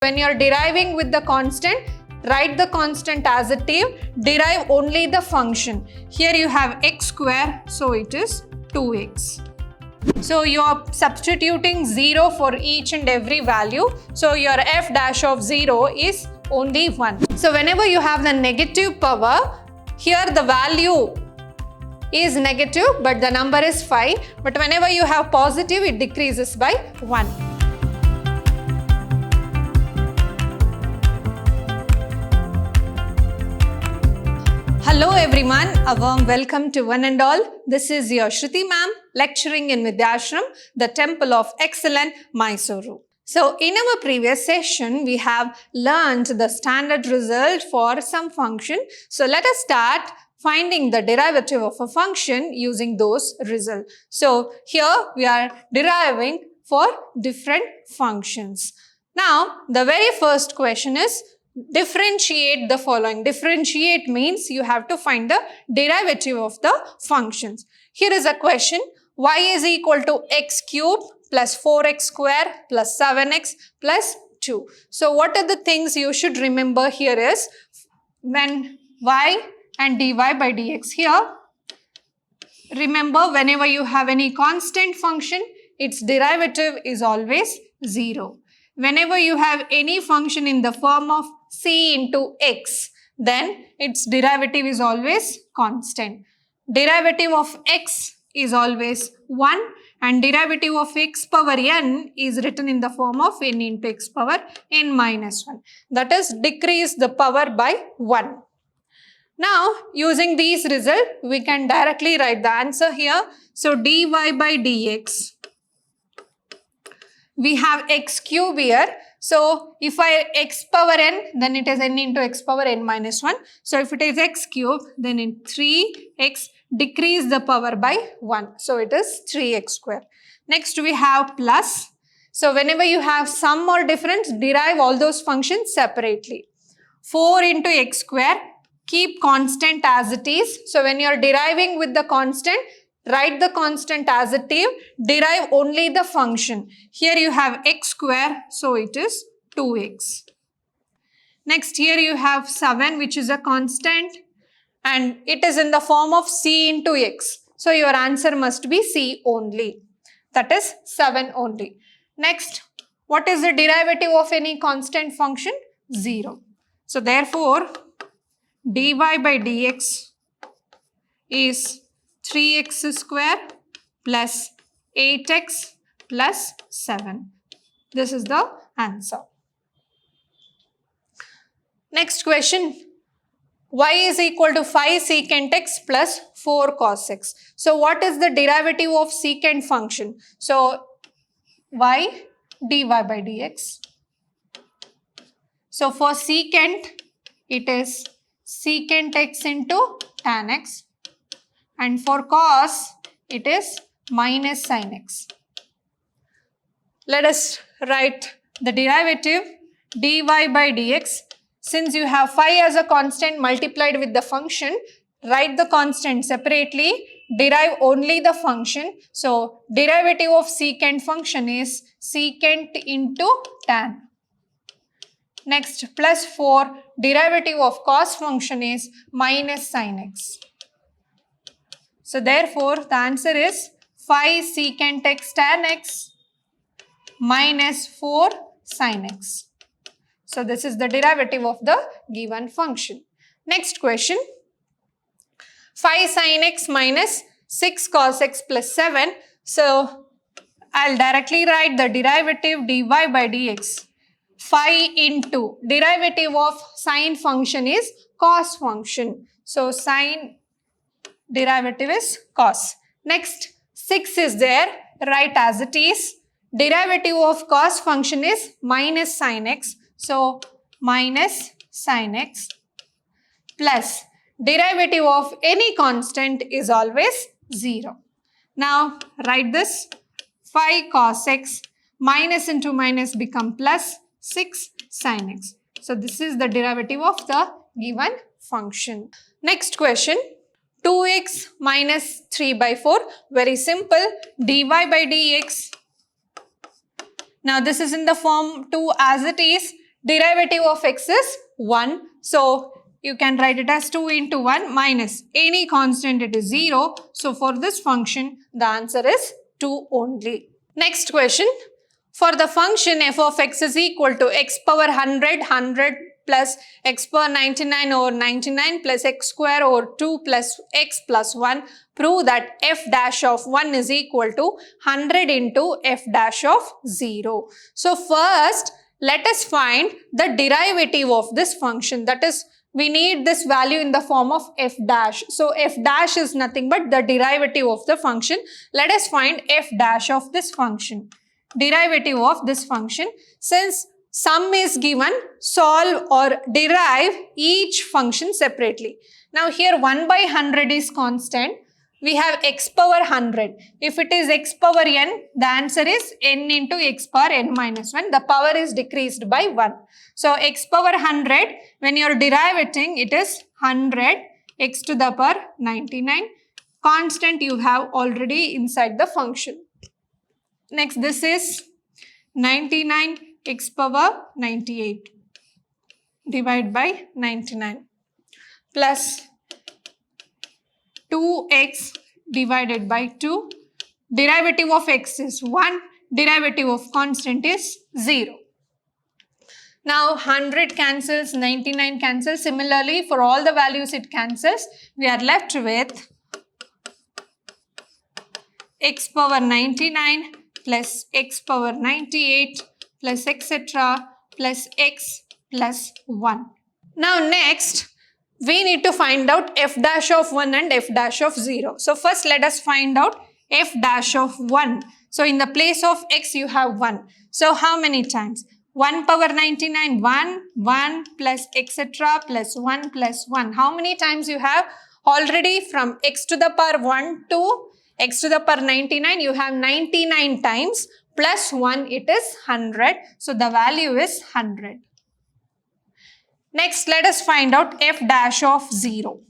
When you are deriving with the constant, write the constant as it is, derive only the function. Here you have x square, so it is 2x. So you are substituting 0 for each and every value. So your f dash of 0 is only 1. So whenever you have the negative power, here the value is negative but the number is 5. But whenever you have positive, it decreases by 1. Hello everyone, a warm welcome to one and all. This is your Shruti ma'am lecturing in Vidyashram, the Temple of Excellence, Mysuru. So in our previous session, we have learned the standard result for some function. So let us start finding the derivative of a function using those results. So here we are deriving for different functions. Now the very first question is, differentiate the following. Differentiate means you have to find the derivative of the functions. Here is a question. Y is equal to x cube plus 4x square plus 7x plus 2. So what are the things you should remember here is, when y and dy by dx here, remember whenever you have any constant function, its derivative is always 0. Whenever you have any function in the form of c into x, then its derivative is always constant. Derivative of x is always 1 and derivative of x power n is written in the form of n into x power n minus 1. That is, decrease the power by 1. Now, using these results, we can directly write the answer here. So, dy by dx, we have x cube here. So, if I x power n, then it is n into x power n minus 1. So, if it is x cube, then in 3x, decrease the power by 1. So, it is 3x square. Next, we have plus. So, whenever you have sum or difference, derive all those functions separately. 4 into x square, keep constant as it is. So, when you are deriving with the constant, write the constant as it is, derive only the function. Here you have x square, so it is 2x. Next, here you have 7, which is a constant, and it is in the form of c into x. So your answer must be c only. That is 7 only. Next, what is the derivative of any constant function? 0. So therefore, dy by dx is 3x square plus 8x plus 7. This is the answer. Next question. Y is equal to 5 secant x plus 4 cos x. So what is the derivative of secant function? So y dy by dx. So for secant, it is secant x into tan x. And for cos, it is minus sin x. Let us write the derivative dy by dx. Since you have phi as a constant multiplied with the function, write the constant separately, derive only the function. So, derivative of secant function is secant into tan. Next, plus 4, derivative of cos function is minus sin x. So therefore, the answer is 5 secant x tan x minus 4 sin x. So this is the derivative of the given function. Next question. 5 sin x minus 6 cos x plus 7. So I'll directly write the derivative dy by dx. 5 into derivative of sine function is cos function. So sine derivative is cos. Next, 6 is there, write as it is. Derivative of cos function is minus sin x. So, minus sin x plus derivative of any constant is always 0. Now, write this 5 cos x minus into minus become plus 6 sin x. So, this is the derivative of the given function. Next question. 2x minus 3 by 4, very simple, dy by dx. Now this is in the form 2 as it is, Derivative of x is 1. So you can write it as 2 into 1 minus any constant, it is 0. So for this function, the answer is 2 only. Next question. For the function f of x is equal to x power 100 plus x power 99 over 99 plus x square over 2 plus x plus 1, prove that f dash of 1 is equal to 100 into f dash of 0. So first, let us find the derivative of this function. That is, we need this value in the form of f dash. So f dash is nothing but the derivative of the function. Let us find f dash of this function. Derivative of this function. Since sum is given, solve or derive each function separately. Now here 1 by 100 is constant. We have x power 100. If it is x power n, the answer is n into x power n minus 1. The power is decreased by 1. So x power 100, when you are deriving, it is 100 x to the power 99. Constant you have already inside the function. Next, this is 99 x power 98 divided by 99 plus 2x divided by 2. Derivative of x is 1. Derivative of constant is 0. Now 100 cancels, 99 cancels. Similarly, for all the values it cancels. We are left with x power 99 plus x power 98 plus etc. plus x plus 1. Now next, we need to find out f dash of 1 and f dash of 0. So first let us find out f dash of 1. So in the place of x you have 1. So how many times? 1 power 99, 1 plus etc. plus 1 plus 1. How many times you have? Already from x to the power 1 to x to the power 99, you have 99 times plus 1, it is 100. So the value is 100. Next, let us find out f dash of 0.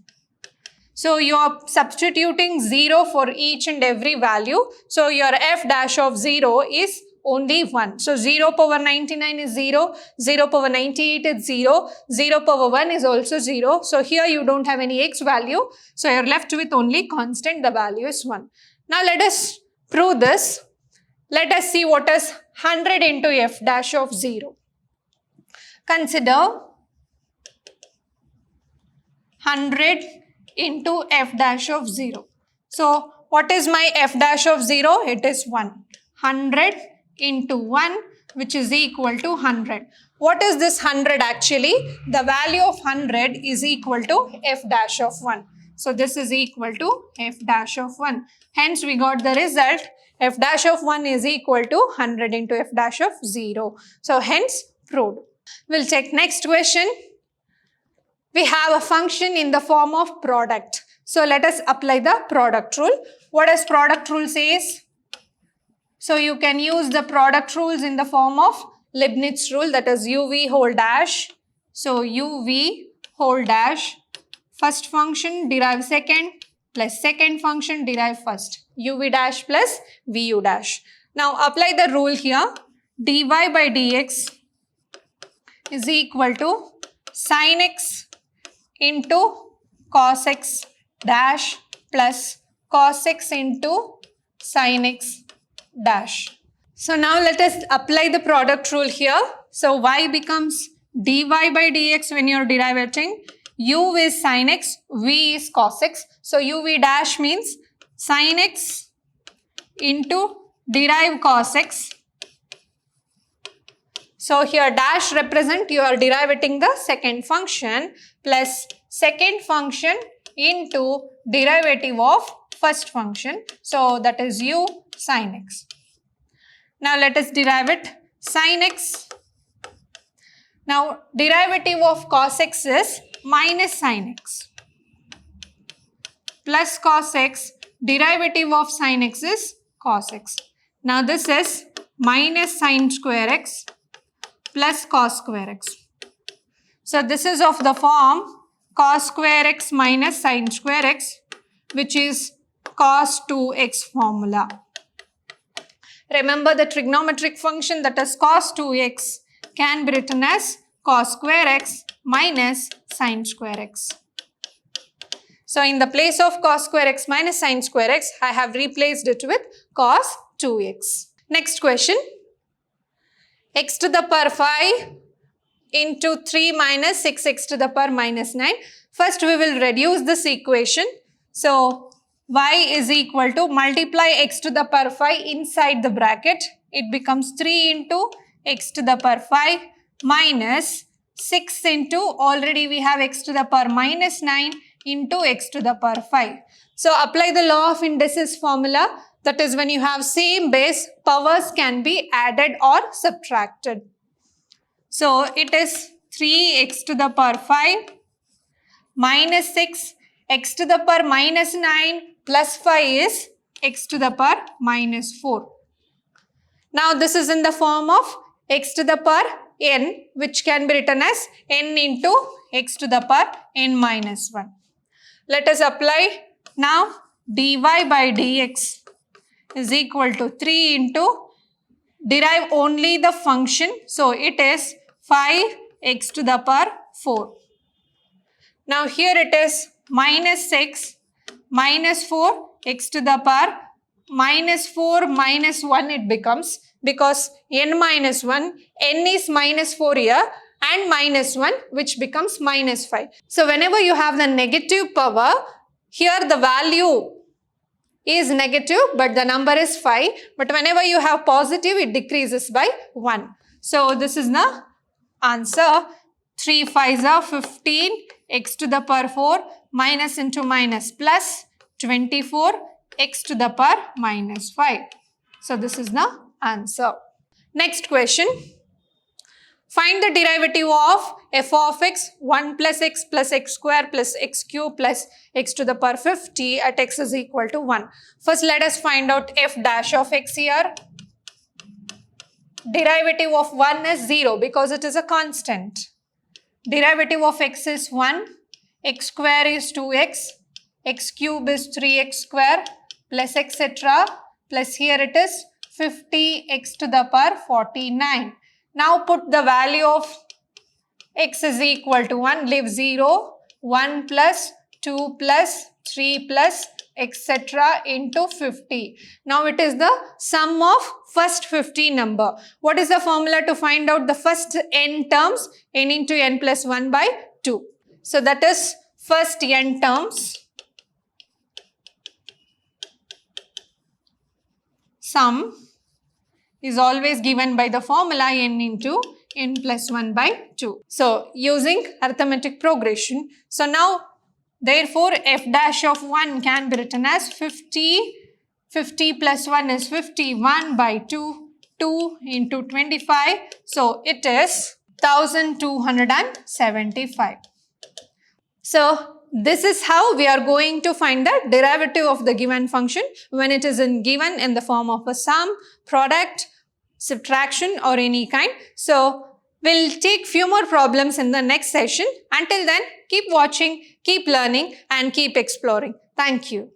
So you are substituting 0 for each and every value. So your f dash of 0 is only 1. So 0 power 99 is 0, 0 power 98 is 0, 0 power 1 is also 0. So here you don't have any x value. So you're left with only constant, the value is 1. Now let us prove this. Let us see what is 100 into f dash of 0. Consider 100 into f dash of 0. So what is my f dash of 0? It is 1. 100 into 1, which is equal to 100. What is this 100 actually? The value of 100 is equal to f dash of 1. So this is equal to f dash of 1. Hence we got the result, f dash of 1 is equal to 100 into f dash of 0. So hence proved. We'll check next question. We have a function in the form of product. So let us apply the product rule. What does product rule says? So you can use the product rules in the form of Leibniz rule, that is uv whole dash. So uv whole dash, first function derive second plus second function derive first. uv dash plus vu dash. Now apply the rule here. dy by dx is equal to sin x into cos x dash plus cos x into sin x dash. So now let us apply the product rule here. So y becomes dy by dx when you are deriving. U is sin x, v is cos x. So uv dash means sin x into derive cos x. So here dash represent you are deriving the second function plus second function into derivative of first function. So that is u sin x. Now let us derive it. Sin x. Now derivative of cos x is minus sin x. Plus cos x. Derivative of sin x is cos x. Now this is minus sin square x plus cos square x. So this is of the form cos square x minus sin square x, which is cos 2x formula. Remember the trigonometric function, that is cos 2x can be written as cos square x minus sin square x. So in the place of cos square x minus sin square x, I have replaced it with cos 2x. Next question. X to the power 5 into 3 minus 6x to the power minus 9. First we will reduce this equation. So y is equal to multiply x to the power 5 inside the bracket. It becomes 3 into x to the power 5 minus 6 into, already we have x to the power minus 9 into x to the power 5. So apply the law of indices formula. That is, when you have same base, powers can be added or subtracted. So it is 3x to the power 5 minus 6, x to the power minus 9 plus 5 is x to the power minus 4. Now this is in the form of x to the power n, which can be written as n into x to the power n minus 1. Let us apply now. Dy by dx is equal to 3 into, derive only the function. So it is 5x to the power 4. Now here it is minus 6 minus 4 x to the power minus 4 minus 1 it becomes, because n minus 1, n is minus 4 here and minus 1, which becomes minus 5. So whenever you have the negative power, here the value is negative but the number is 5. But whenever you have positive, it decreases by 1. So this is the answer. 3 5s are 15, x to the power 4 minus into minus plus 24, x to the power minus 5. So this is the answer. Next question. Find the derivative of f of x 1 plus x square plus x cube plus x to the power 50 at x is equal to 1. First let us find out f dash of x here. Derivative of 1 is 0 because it is a constant. Derivative of x is 1, x square is 2x, x cube is 3x square plus etc. plus here it is 50x to the power 49. Now put the value of x is equal to 1, leave 0, 1 plus 2 plus 3 plus etc. into 50. Now it is the sum of first 50 number. What is the formula to find out the first n terms? N into n plus 1 by 2. So that is first n terms. Sum is always given by the formula n into n plus 1 by 2. So using arithmetic progression. So now therefore f dash of 1 can be written as 50. 50 plus 1 is 51 by 2. 2 into 25. So it is 1275. So this is how we are going to find the derivative of the given function when it is given in the form of a sum, product, subtraction or any kind. So we'll take few more problems in the next session. Until then, keep watching, keep learning and keep exploring. Thank you.